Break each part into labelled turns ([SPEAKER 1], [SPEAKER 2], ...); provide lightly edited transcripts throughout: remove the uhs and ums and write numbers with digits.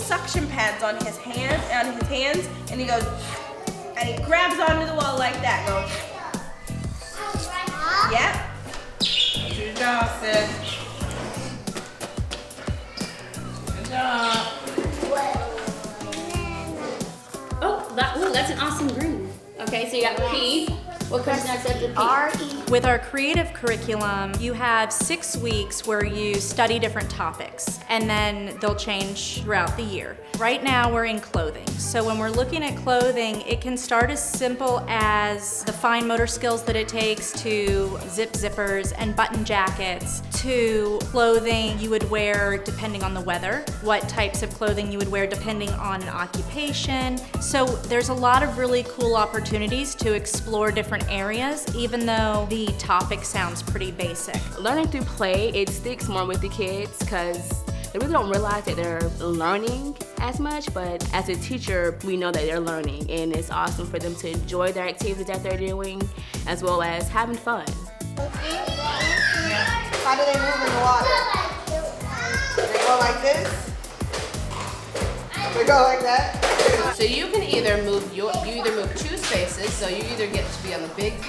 [SPEAKER 1] suction pads on his hands, and he goes, and he grabs onto the wall like that. Goes. Yeah. That's your job, sis. Good job.
[SPEAKER 2] Oh, that's an awesome green. Okay, so you got P. What comes next after P?
[SPEAKER 3] R-E.
[SPEAKER 4] With our creative curriculum, you have 6 weeks where you study different topics, and then they'll change throughout the year. Right now, we're in clothing. So when we're looking at clothing, it can start as simple as the fine motor skills that it takes to zip zippers and button jackets, to clothing you would wear depending on the weather, what types of clothing you would wear depending on an occupation. So there's a lot of really cool opportunities to explore different areas, even though the topic sounds pretty basic.
[SPEAKER 5] Learning through play, it sticks more with the kids because they really don't realize that they're learning as much, but as a teacher, we know that they're learning, and it's awesome for them to enjoy their activities that they're doing, as well as having fun.
[SPEAKER 1] How do they move in the water? They go like this? They go like that?
[SPEAKER 6] So you can either move you either move 2 spaces, so you either get to be on the big B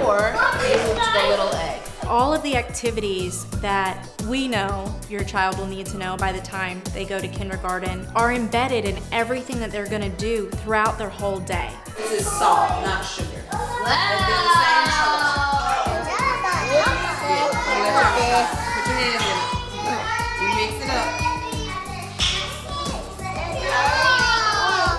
[SPEAKER 6] or you move to the little A.
[SPEAKER 4] All of the activities that we know your child will need to know by the time they go to kindergarten are embedded in everything that they're going to do throughout their whole day.
[SPEAKER 6] This is salt, not sugar. And they're the same color. Put your hands in it. You mix it up.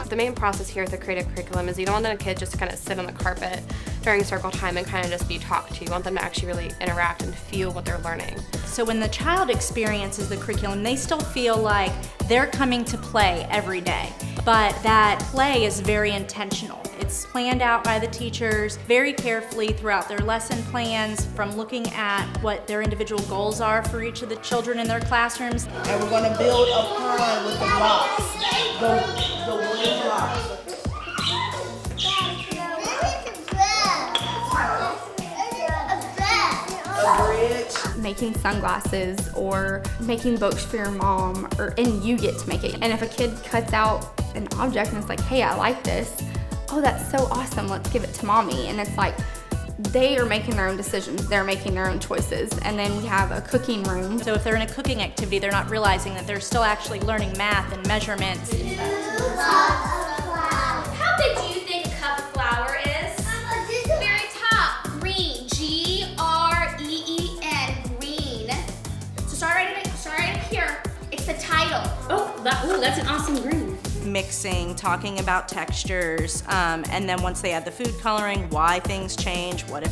[SPEAKER 3] The main process here at the creative curriculum is you don't want the kid just to kind of sit on the carpet during circle time and kind of just be talked to. You want them to actually really interact and feel what they're learning.
[SPEAKER 4] So when the child experiences the curriculum, they still feel like they're coming to play every day. But that play is very intentional. It's planned out by the teachers very carefully throughout their lesson plans, from looking at what their individual goals are for each of the children in their classrooms.
[SPEAKER 1] And we're going to build a pond with the blocks, the wooden blocks. A bridge.
[SPEAKER 7] Making sunglasses or making books for your mom, and you get to make it. And if a kid cuts out an object and it's like, hey, I like this, oh, that's so awesome, let's give it to mommy. And it's like, they are making their own decisions, they're making their own choices. And then we have a cooking room.
[SPEAKER 4] So if they're in a cooking activity, they're not realizing that they're still actually learning math and measurements.
[SPEAKER 2] How big do you think a cup of flour is? Very top, green, G-R-E-E-N, green. So start right here. It's the title. Oh, that's an awesome green.
[SPEAKER 4] Mixing, talking about textures, and then once they add the food coloring, why things change, what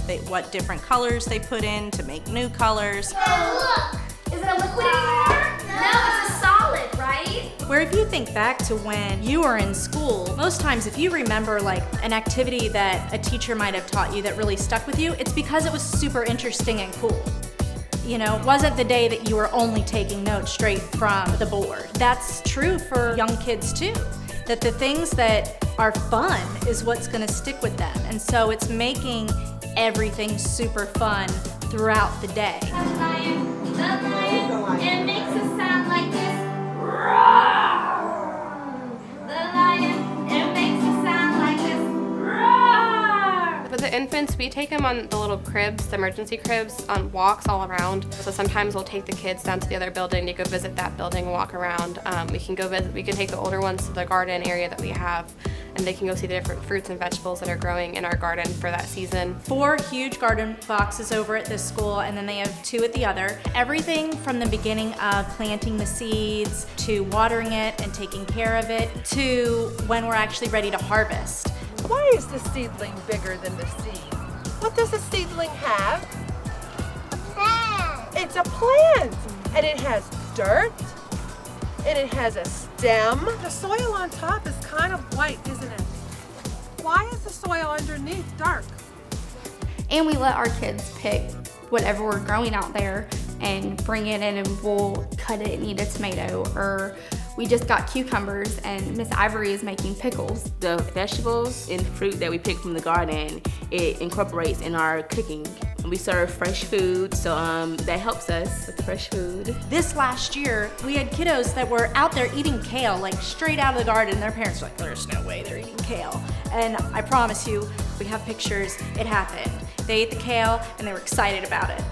[SPEAKER 4] different colors they put in to make new colors.
[SPEAKER 2] Oh, look! Is it a liquid anymore? No, it's a solid, right?
[SPEAKER 4] Where if you think back to when you were in school, most times if you remember like an activity that a teacher might have taught you that really stuck with you, it's because it was super interesting and cool. You know, it wasn't the day that you were only taking notes straight from the board. That's true for young kids too, that the things that are fun is what's gonna stick with them. And so it's making everything super fun throughout the day.
[SPEAKER 2] The lion, it makes a sound like this. Roar! The lion, it makes a sound like this. Roar!
[SPEAKER 3] With the infants, we take them on the little cribs, the emergency cribs, on walks all around. So sometimes we'll take the kids down to the other building to go visit that building, walk around. We can take the older ones to the garden area that we have, and they can go see the different fruits and vegetables that are growing in our garden for that season.
[SPEAKER 4] 4 huge garden boxes over at this school, and then they have 2 at the other. Everything from the beginning of planting the seeds, to watering it and taking care of it, to when we're actually ready to harvest.
[SPEAKER 8] Why is the seedling bigger than the seed? What does the seedling have?
[SPEAKER 3] A plant.
[SPEAKER 8] It's a plant, and it has dirt, and it has a stem. The soil on top is kind of white, isn't it? Why is the soil underneath dark?
[SPEAKER 7] And we let our kids pick whatever we're growing out there and bring it in, and we'll cut it and eat a tomato. Or we just got cucumbers and Miss Ivory is making pickles.
[SPEAKER 5] The vegetables and fruit that we pick from the garden, it incorporates in our cooking We serve fresh food, so that helps us with the fresh food.
[SPEAKER 4] This last year, we had kiddos that were out there eating kale, like straight out of the garden. Their parents were like, there's no way they're eating kale. And I promise you, we have pictures, it happened. They ate the kale and they were excited about it.